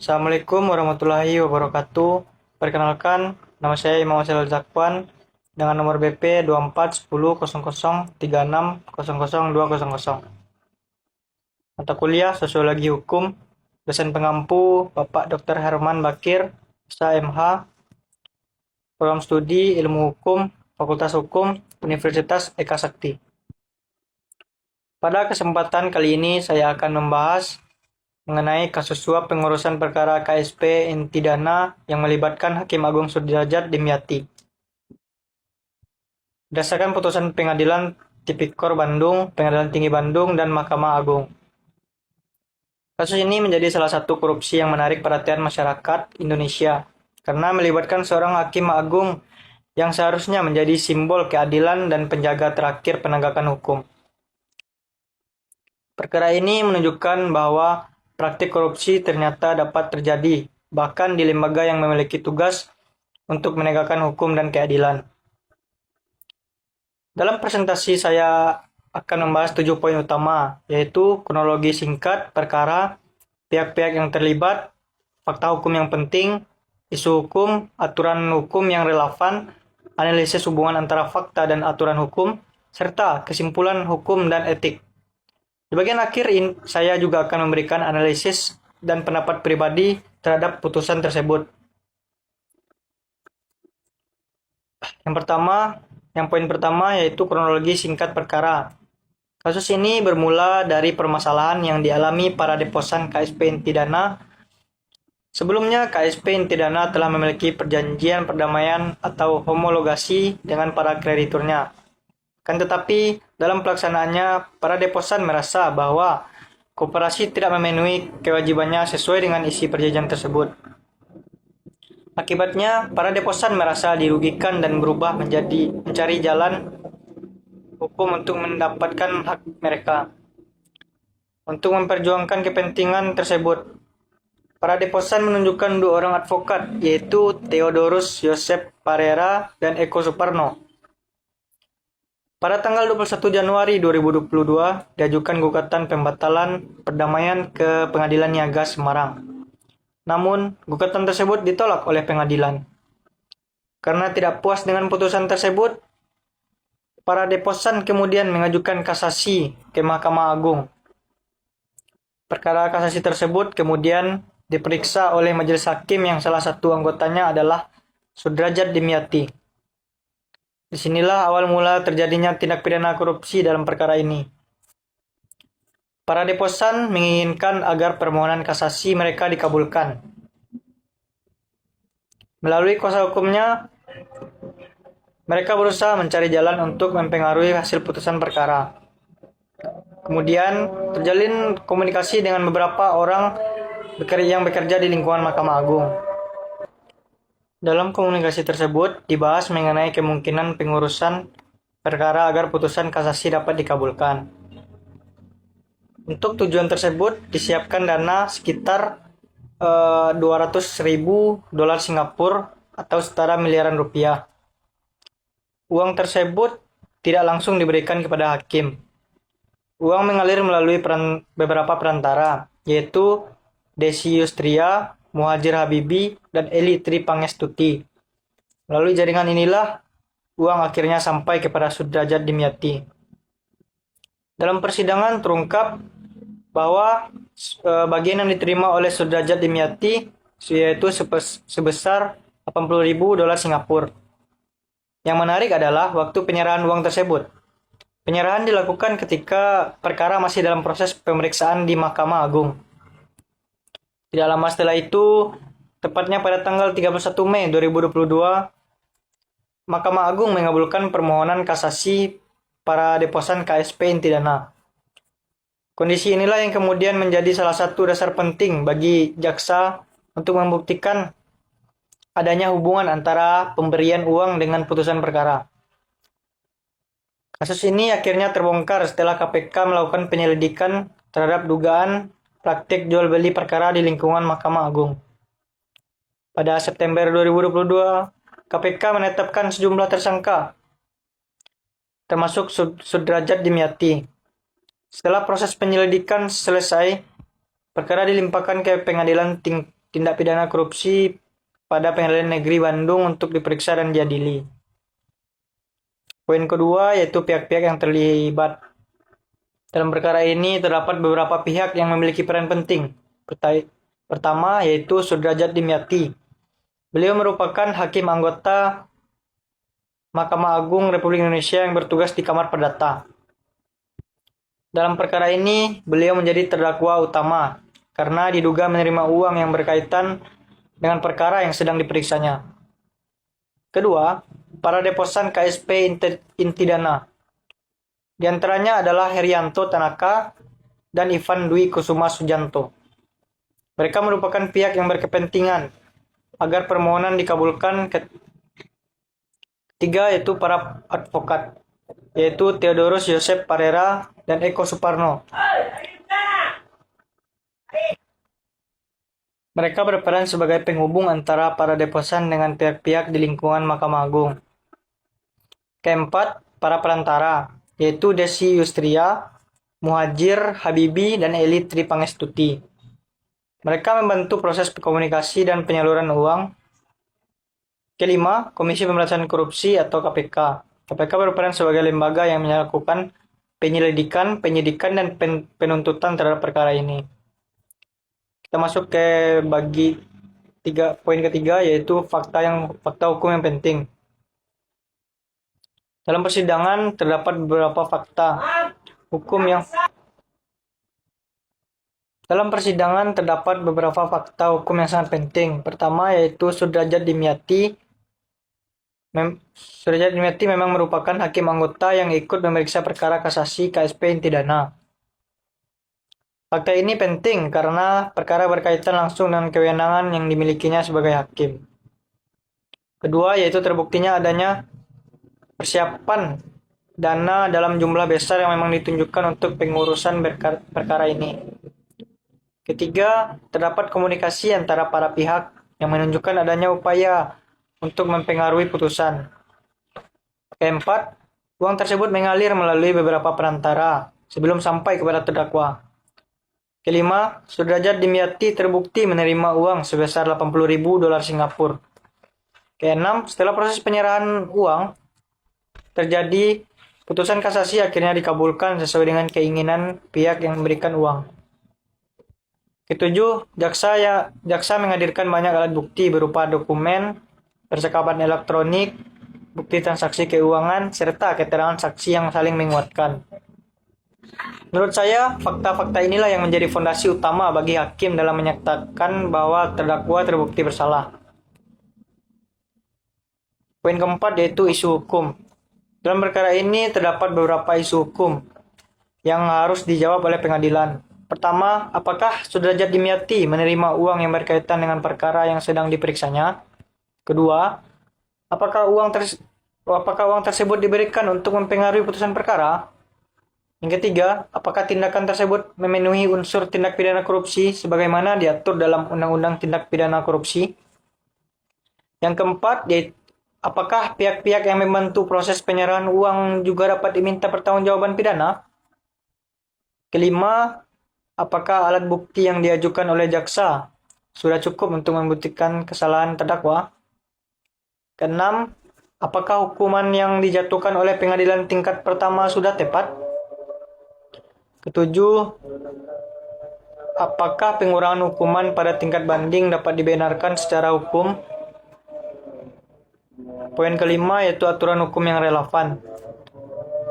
Assalamualaikum warahmatullahi wabarakatuh. Perkenalkan, nama saya Imam Wasil Zakwan dengan nomor BP 24100036002000. Mata kuliah Sosiologi Hukum, dosen pengampu Bapak Dr. Herman Bakir, SMH, program studi Ilmu Hukum, Fakultas Hukum, Universitas Eka Sakti. Pada kesempatan kali ini saya akan membahas mengenai kasus suap pengurusan perkara KSP inti dana yang melibatkan Hakim Agung Sudrajat Dimyati. Berdasarkan putusan Pengadilan Tipikor Bandung, Pengadilan Tinggi Bandung, dan Mahkamah Agung. Kasus ini menjadi salah satu korupsi yang menarik perhatian masyarakat Indonesia karena melibatkan seorang Hakim Agung yang seharusnya menjadi simbol keadilan dan penjaga terakhir penegakan hukum. Perkara ini menunjukkan bahwa praktik korupsi ternyata dapat terjadi, bahkan di lembaga yang memiliki tugas untuk menegakkan hukum dan keadilan. Dalam presentasi saya akan membahas 7 poin utama, yaitu kronologi singkat perkara, pihak-pihak yang terlibat, fakta hukum yang penting, isu hukum, aturan hukum yang relevan, analisis hubungan antara fakta dan aturan hukum, serta kesimpulan hukum dan etik. Di bagian akhir saya juga akan memberikan analisis dan pendapat pribadi terhadap putusan tersebut. Yang poin pertama yaitu kronologi singkat perkara. Kasus ini bermula dari permasalahan yang dialami para deposan KSP inti dana. Sebelumnya, KSP inti dana telah memiliki perjanjian perdamaian atau homologasi dengan para krediturnya. Kan tetapi, dalam pelaksanaannya, para deposan merasa bahwa koperasi tidak memenuhi kewajibannya sesuai dengan isi perjanjian tersebut. Akibatnya, para deposan merasa dirugikan dan berubah menjadi mencari jalan hukum untuk mendapatkan hak mereka. Untuk memperjuangkan kepentingan tersebut, para deposan menunjukkan 2 orang advokat, yaitu Theodorus Joseph Parera dan Eko Suparno. Pada tanggal 21 Januari 2022, diajukan gugatan pembatalan perdamaian ke Pengadilan Niaga Semarang. Namun, gugatan tersebut ditolak oleh pengadilan. Karena tidak puas dengan putusan tersebut, para deposan kemudian mengajukan kasasi ke Mahkamah Agung. Perkara kasasi tersebut kemudian diperiksa oleh majelis hakim yang salah satu anggotanya adalah Sudrajat Dimyati. Disinilah awal mula terjadinya tindak pidana korupsi dalam perkara ini. Para deposan menginginkan agar permohonan kasasi mereka dikabulkan. Melalui kuasa hukumnya, mereka berusaha mencari jalan untuk mempengaruhi hasil putusan perkara. Kemudian terjalin komunikasi dengan beberapa orang yang bekerja di lingkungan Mahkamah Agung. Dalam komunikasi tersebut dibahas mengenai kemungkinan pengurusan perkara agar putusan kasasi dapat dikabulkan. Untuk tujuan tersebut disiapkan dana sekitar $200.000 Singapura atau setara miliaran rupiah. Uang tersebut tidak langsung diberikan kepada hakim. Uang mengalir melalui beberapa perantara, yaitu Desi Yustria, Muhajir Habibi, dan Eli Tri Pangestuti. Melalui jaringan inilah uang akhirnya sampai kepada Sudrajat Dimyati. Dalam persidangan terungkap bahwa bagian yang diterima oleh Sudrajat Dimyati yaitu sebesar $80.000 Singapura. Yang menarik adalah waktu penyerahan uang tersebut. Penyerahan dilakukan ketika perkara masih dalam proses pemeriksaan di Mahkamah Agung. Tidak lama setelah itu, tepatnya pada tanggal 31 Mei 2022, Mahkamah Agung mengabulkan permohonan kasasi para deposan KSP inti dana. Kondisi inilah yang kemudian menjadi salah satu dasar penting bagi jaksa untuk membuktikan adanya hubungan antara pemberian uang dengan putusan perkara. Kasus ini akhirnya terbongkar setelah KPK melakukan penyelidikan terhadap dugaan praktik jual beli perkara di lingkungan Mahkamah Agung. Pada September 2022, KPK menetapkan sejumlah tersangka, termasuk Sudrajat Dimyati. Setelah proses penyelidikan selesai, perkara dilimpahkan ke Pengadilan tindak pidana korupsi pada Pengadilan Negeri Bandung untuk diperiksa dan diadili. Poin kedua yaitu pihak-pihak yang terlibat. Dalam perkara ini terdapat beberapa pihak yang memiliki peran penting. Pertama yaitu Sudrajat Dimyati. Beliau merupakan hakim anggota Mahkamah Agung Republik Indonesia yang bertugas di Kamar Perdata. Dalam perkara ini, beliau menjadi terdakwa utama karena diduga menerima uang yang berkaitan dengan perkara yang sedang diperiksanya. Kedua, para deposan KSP Intidana. Di antaranya adalah Herianto Tanaka dan Ivan Dwi Kusuma Sujanto. Mereka merupakan pihak yang berkepentingan agar permohonan dikabulkan. Ketiga yaitu para advokat, yaitu Theodorus Joseph Parera dan Eko Suparno. Mereka berperan sebagai penghubung antara para deposan dengan pihak-pihak di lingkungan Mahkamah Agung. Keempat, para perantara, yaitu Desi Yustria, Muhajir Habibi, dan Eli Tripangestuti. Mereka membantu proses komunikasi dan penyaluran uang. Kelima, Komisi Pemberantasan Korupsi atau KPK. KPK berperan sebagai lembaga yang melakukan penyelidikan, penyidikan, dan penuntutan terhadap perkara ini. Kita masuk ke poin ketiga, yaitu fakta hukum yang penting. Dalam persidangan terdapat beberapa fakta hukum yang sangat penting. Pertama yaitu Sudrajat Dimyati memang merupakan hakim anggota yang ikut memeriksa perkara kasasi KSP Intidana. Fakta ini penting karena perkara berkaitan langsung dengan kewenangan yang dimilikinya sebagai hakim. Kedua yaitu terbuktinya adanya persiapan dana dalam jumlah besar yang memang ditunjukkan untuk pengurusan perkara ini. Ketiga, terdapat komunikasi antara para pihak yang menunjukkan adanya upaya untuk mempengaruhi putusan. Keempat, uang tersebut mengalir melalui beberapa perantara sebelum sampai kepada terdakwa. Kelima, Sudrajat Dimyati terbukti menerima uang sebesar 80.000 dolar Singapura. Keenam, setelah proses penyerahan uang terjadi, putusan kasasi akhirnya dikabulkan sesuai dengan keinginan pihak yang memberikan uang. Ketujuh, jaksa menghadirkan banyak alat bukti berupa dokumen, percakapan elektronik, bukti transaksi keuangan, serta keterangan saksi yang saling menguatkan. Menurut saya, fakta-fakta inilah yang menjadi fondasi utama bagi hakim dalam menyatakan bahwa terdakwa terbukti bersalah. Poin keempat yaitu isu hukum. Dalam perkara ini terdapat beberapa isu hukum yang harus dijawab oleh pengadilan. Pertama, apakah Sudrajat Dimyati menerima uang yang berkaitan dengan perkara yang sedang diperiksanya? Kedua, apakah uang tersebut diberikan untuk mempengaruhi putusan perkara? Yang ketiga, apakah tindakan tersebut memenuhi unsur tindak pidana korupsi sebagaimana diatur dalam Undang-Undang Tindak Pidana Korupsi? Yang keempat, yaitu apakah pihak-pihak yang membantu proses penyerahan uang juga dapat diminta pertanggungjawaban pidana? Kelima, apakah alat bukti yang diajukan oleh jaksa sudah cukup untuk membuktikan kesalahan terdakwa? Keenam, apakah hukuman yang dijatuhkan oleh pengadilan tingkat pertama sudah tepat? Ketujuh, apakah pengurangan hukuman pada tingkat banding dapat dibenarkan secara hukum? Poin kelima yaitu aturan hukum yang relevan.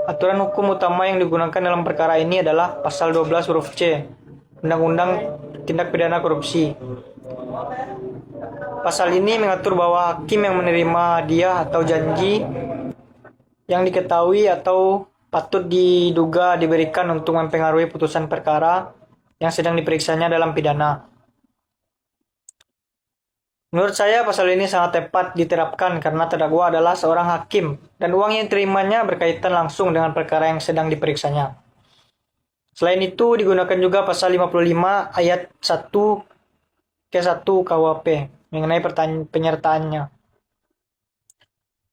Aturan hukum utama yang digunakan dalam perkara ini adalah Pasal 12 huruf C, Undang-Undang Tindak Pidana Korupsi. Pasal ini mengatur bahwa hakim yang menerima hadiah atau janji yang diketahui atau patut diduga diberikan untuk mempengaruhi putusan perkara yang sedang diperiksanya dalam pidana. Menurut saya pasal ini sangat tepat diterapkan karena terdakwa adalah seorang hakim dan uang yang diterimanya berkaitan langsung dengan perkara yang sedang diperiksanya. Selain itu digunakan juga pasal 55 ayat 1 ke 1 KUHP mengenai penyertaannya.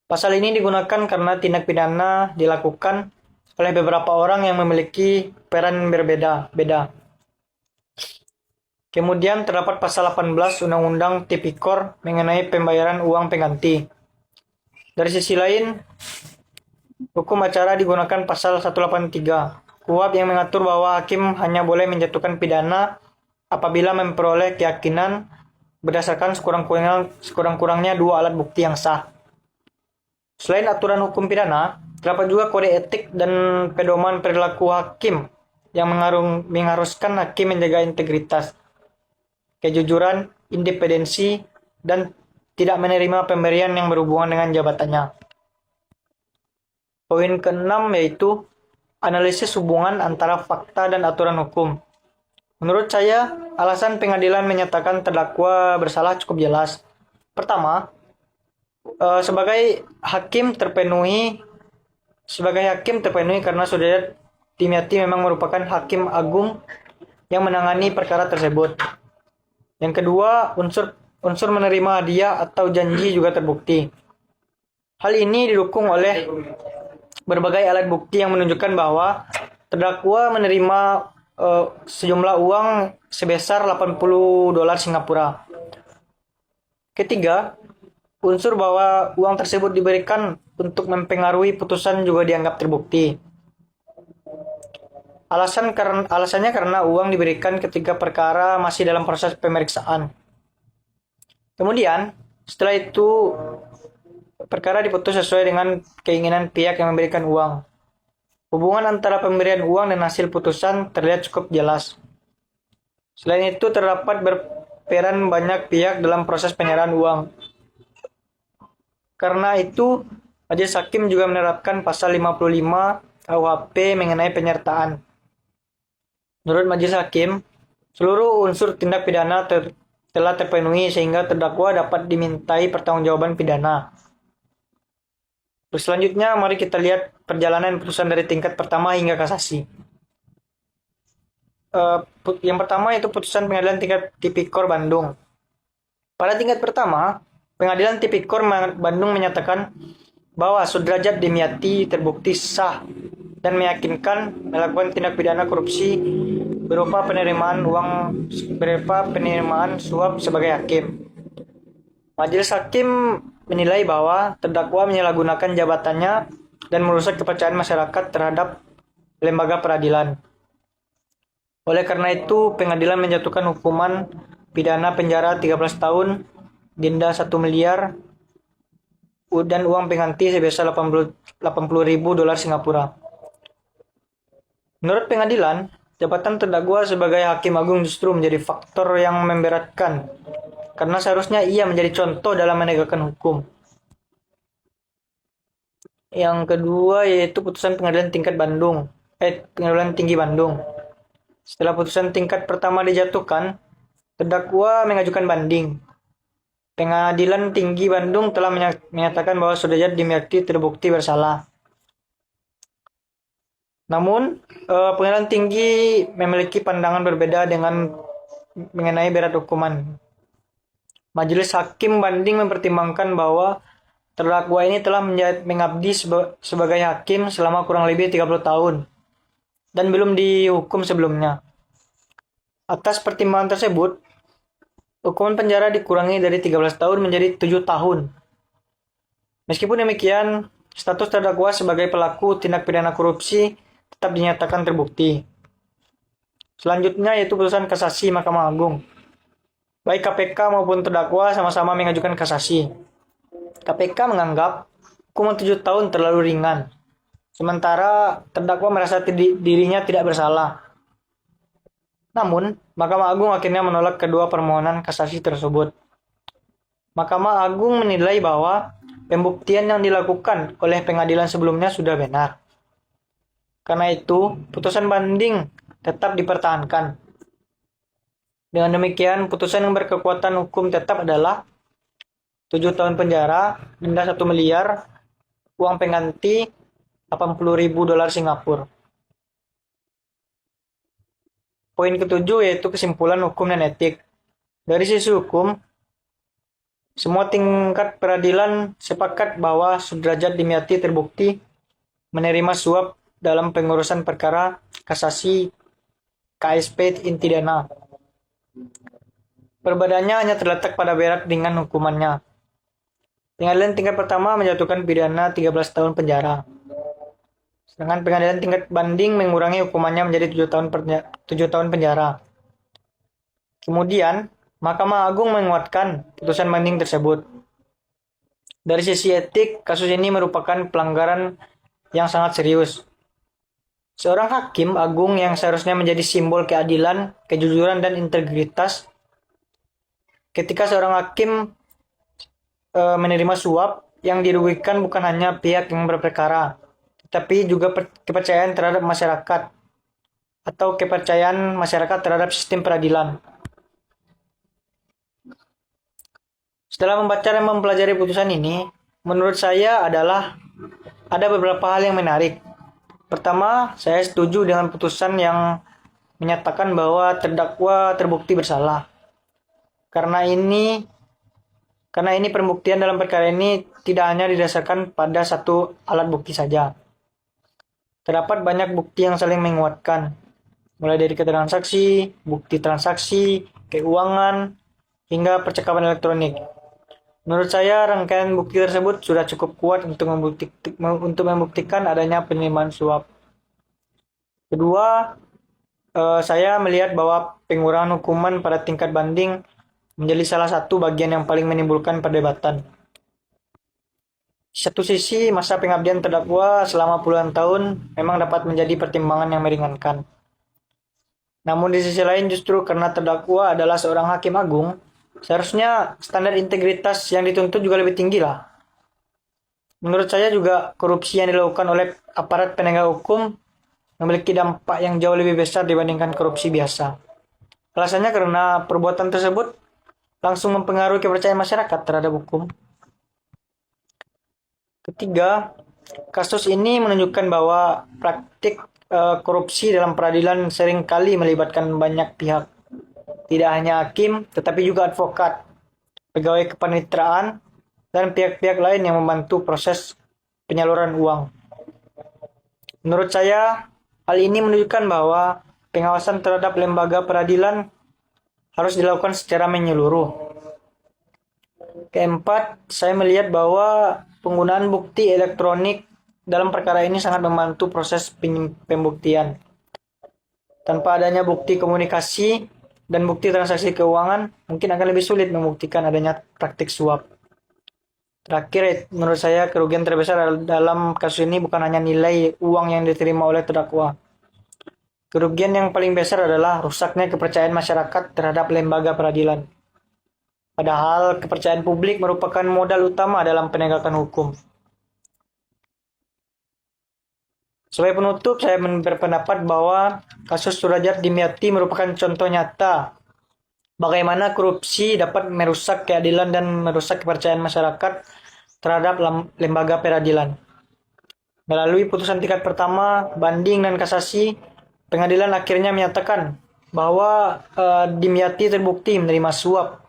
Pasal ini digunakan karena tindak pidana dilakukan oleh beberapa orang yang memiliki peran berbeda-beda. Kemudian terdapat pasal 18 Undang-Undang Tipikor mengenai pembayaran uang pengganti. Dari sisi lain, hukum acara digunakan pasal 183 KUHP yang mengatur bahwa hakim hanya boleh menjatuhkan pidana apabila memperoleh keyakinan berdasarkan sekurang-kurangnya dua alat bukti yang sah. Selain aturan hukum pidana, terdapat juga kode etik dan pedoman perilaku hakim yang mengharuskan hakim menjaga integritas, kejujuran, independensi, dan tidak menerima pemberian yang berhubungan dengan jabatannya. Poin ke-6 yaitu analisis hubungan antara fakta dan aturan hukum. Menurut saya, alasan pengadilan menyatakan terdakwa bersalah cukup jelas. Pertama, sebagai hakim terpenuhi karena Sudrajat Dimyati memang merupakan hakim agung yang menangani perkara tersebut. Yang kedua, unsur menerima hadiah atau janji juga terbukti. Hal ini didukung oleh berbagai alat bukti yang menunjukkan bahwa terdakwa menerima sejumlah uang sebesar 80 dolar Singapura. Ketiga, unsur bahwa uang tersebut diberikan untuk mempengaruhi putusan juga dianggap terbukti. Alasannya karena uang diberikan ketika perkara masih dalam proses pemeriksaan. Kemudian, setelah itu perkara diputus sesuai dengan keinginan pihak yang memberikan uang. Hubungan antara pemberian uang dan hasil putusan terlihat cukup jelas. Selain itu, terdapat berperan banyak pihak dalam proses penyerahan uang. Karena itu, majelis hakim juga menerapkan pasal 55 KUHP mengenai penyertaan. Menurut majelis hakim, seluruh unsur tindak pidana telah terpenuhi sehingga terdakwa dapat dimintai pertanggungjawaban pidana. Terus selanjutnya, mari kita lihat perjalanan putusan dari tingkat pertama hingga kasasi. Yang pertama itu putusan pengadilan tingkat Tipikor Bandung. Pada tingkat pertama, pengadilan Tipikor Bandung menyatakan bahwa Sudrajat Dimyati terbukti sah dan meyakinkan melakukan tindak pidana korupsi berupa penerimaan suap sebagai hakim. Majelis hakim menilai bahwa terdakwa menyalahgunakan jabatannya dan merusak kepercayaan masyarakat terhadap lembaga peradilan. Oleh karena itu, pengadilan menjatuhkan hukuman pidana penjara 13 tahun, denda 1 miliar, dan uang pengganti sebesar 80.000 dolar Singapura. Menurut pengadilan, jabatan terdakwa sebagai hakim agung justru menjadi faktor yang memberatkan, karena seharusnya ia menjadi contoh dalam menegakkan hukum. Yang kedua yaitu putusan pengadilan pengadilan tinggi Bandung. Setelah putusan tingkat pertama dijatuhkan, terdakwa mengajukan banding. Pengadilan tinggi Bandung telah menyatakan bahwa Sudrajat Dimyati terbukti bersalah. Namun, pengadilan tinggi memiliki pandangan berbeda mengenai berat hukuman. Majelis hakim banding mempertimbangkan bahwa terdakwa ini telah mengabdi sebagai hakim selama kurang lebih 30 tahun dan belum dihukum sebelumnya. Atas pertimbangan tersebut, hukuman penjara dikurangi dari 13 tahun menjadi 7 tahun. Meskipun demikian, status terdakwa sebagai pelaku tindak pidana korupsi tetap dinyatakan terbukti. Selanjutnya yaitu putusan kasasi Mahkamah Agung. Baik KPK maupun terdakwa sama-sama mengajukan kasasi. KPK menganggap hukuman 7 tahun terlalu ringan, sementara terdakwa merasa dirinya tidak bersalah. Namun, Mahkamah Agung akhirnya menolak kedua permohonan kasasi tersebut. Mahkamah Agung menilai bahwa pembuktian yang dilakukan oleh pengadilan sebelumnya sudah benar. Karena itu, putusan banding tetap dipertahankan. Dengan demikian, putusan yang berkekuatan hukum tetap adalah 7 tahun penjara, denda 1 miliar, uang pengganti 80.000 dolar Singapura. Poin ketujuh yaitu kesimpulan hukum dan etik. Dari sisi hukum, semua tingkat peradilan sepakat bahwa Sudrajat Dimyati terbukti menerima suap dalam pengurusan perkara kasasi KSP Intidana. Perbedaannya hanya terletak pada berat ringan hukumannya. Pengadilan tingkat pertama menjatuhkan pidana 13 tahun penjara. Sedangkan pengadilan tingkat banding mengurangi hukumannya menjadi 7 tahun penjara. Kemudian, Mahkamah Agung menguatkan putusan banding tersebut. Dari sisi etik, kasus ini merupakan pelanggaran yang sangat serius. Seorang hakim agung yang seharusnya menjadi simbol keadilan, kejujuran, dan integritas, ketika seorang hakim menerima suap, yang dirugikan bukan hanya pihak yang berperkara, tetapi juga kepercayaan terhadap masyarakat atau kepercayaan masyarakat terhadap sistem peradilan. Setelah membaca dan mempelajari putusan ini, menurut saya ada beberapa hal yang menarik. Pertama, saya setuju dengan putusan yang menyatakan bahwa terdakwa terbukti bersalah. Karena ini pembuktian dalam perkara ini tidak hanya didasarkan pada satu alat bukti saja. Terdapat banyak bukti yang saling menguatkan, mulai dari keterangan saksi, bukti transaksi, keuangan, hingga percakapan elektronik. Menurut saya, rangkaian bukti tersebut sudah cukup kuat untuk membuktikan adanya penerimaan suap. Kedua, saya melihat bahwa pengurangan hukuman pada tingkat banding menjadi salah satu bagian yang paling menimbulkan perdebatan. Di satu sisi, masa pengabdian terdakwa selama puluhan tahun memang dapat menjadi pertimbangan yang meringankan. Namun di sisi lain, justru karena terdakwa adalah seorang hakim agung, seharusnya standar integritas yang dituntut juga lebih tinggi lah. Menurut saya juga korupsi yang dilakukan oleh aparat penegak hukum memiliki dampak yang jauh lebih besar dibandingkan korupsi biasa. Alasannya karena perbuatan tersebut langsung mempengaruhi kepercayaan masyarakat terhadap hukum. Ketiga, kasus ini menunjukkan bahwa praktik korupsi dalam peradilan seringkali melibatkan banyak pihak. Tidak hanya hakim, tetapi juga advokat, pegawai kepaniteraan, dan pihak-pihak lain yang membantu proses penyaluran uang. Menurut saya, hal ini menunjukkan bahwa pengawasan terhadap lembaga peradilan harus dilakukan secara menyeluruh. Keempat, saya melihat bahwa penggunaan bukti elektronik dalam perkara ini sangat membantu proses pembuktian. Tanpa adanya bukti komunikasi dan bukti transaksi keuangan, mungkin akan lebih sulit membuktikan adanya praktik suap. Terakhir, menurut saya kerugian terbesar dalam kasus ini bukan hanya nilai uang yang diterima oleh terdakwa. Kerugian yang paling besar adalah rusaknya kepercayaan masyarakat terhadap lembaga peradilan. Padahal kepercayaan publik merupakan modal utama dalam penegakan hukum. Sebagai penutup, saya berpendapat bahwa kasus Surajat Dimyati merupakan contoh nyata bagaimana korupsi dapat merusak keadilan dan merusak kepercayaan masyarakat terhadap lembaga peradilan. Melalui putusan tingkat pertama, banding, dan kasasi, pengadilan akhirnya menyatakan bahwa Dimyati terbukti menerima suap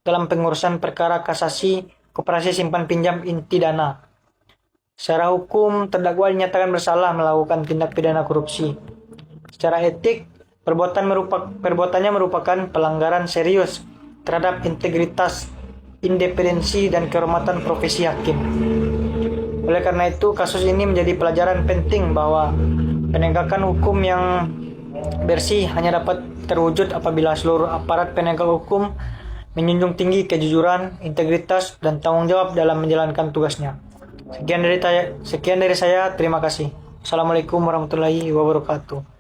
dalam pengurusan perkara kasasi Koperasi Simpan Pinjam Inti Dana. Secara hukum, terdakwa dinyatakan bersalah melakukan tindak pidana korupsi. Secara etik, perbuatannya merupakan pelanggaran serius terhadap integritas, independensi, dan kehormatan profesi hakim. Oleh karena itu, kasus ini menjadi pelajaran penting bahwa penegakan hukum yang bersih hanya dapat terwujud apabila seluruh aparat penegak hukum menjunjung tinggi kejujuran, integritas, dan tanggung jawab dalam menjalankan tugasnya. Sekian dari saya, terima kasih. Assalamualaikum warahmatullahi wabarakatuh.